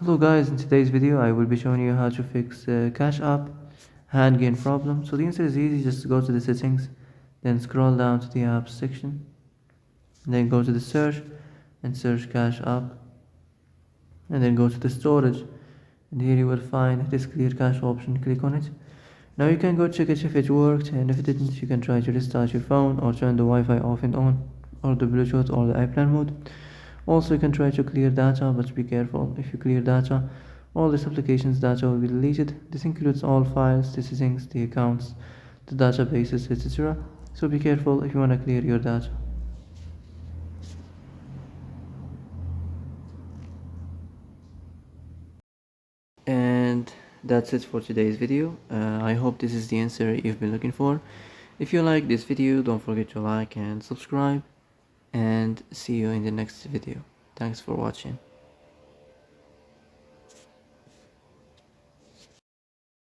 Hello guys, in today's video I will be showing you how to fix Cashapp hand gain problem. So the answer is easy, just go to the settings, then scroll down to the apps section, then go to the search and search Cashapp, and then go to the storage, and here you will find this clear cache option. Click on it. Now you can go check it if it worked, and if it didn't you can try to restart your phone or turn the Wi-Fi off and on, or the Bluetooth or the airplane mode. Also you can try to clear data, but be careful. If you clear data, all this application's data will be deleted. This includes all files, the settings, the accounts, the databases, etc. So be careful if you want to clear your data. And that's it for today's video. I hope this is the answer you've been looking for. If you like this video, don't forget to like and subscribe, and see you in the next video. Thanks for watching.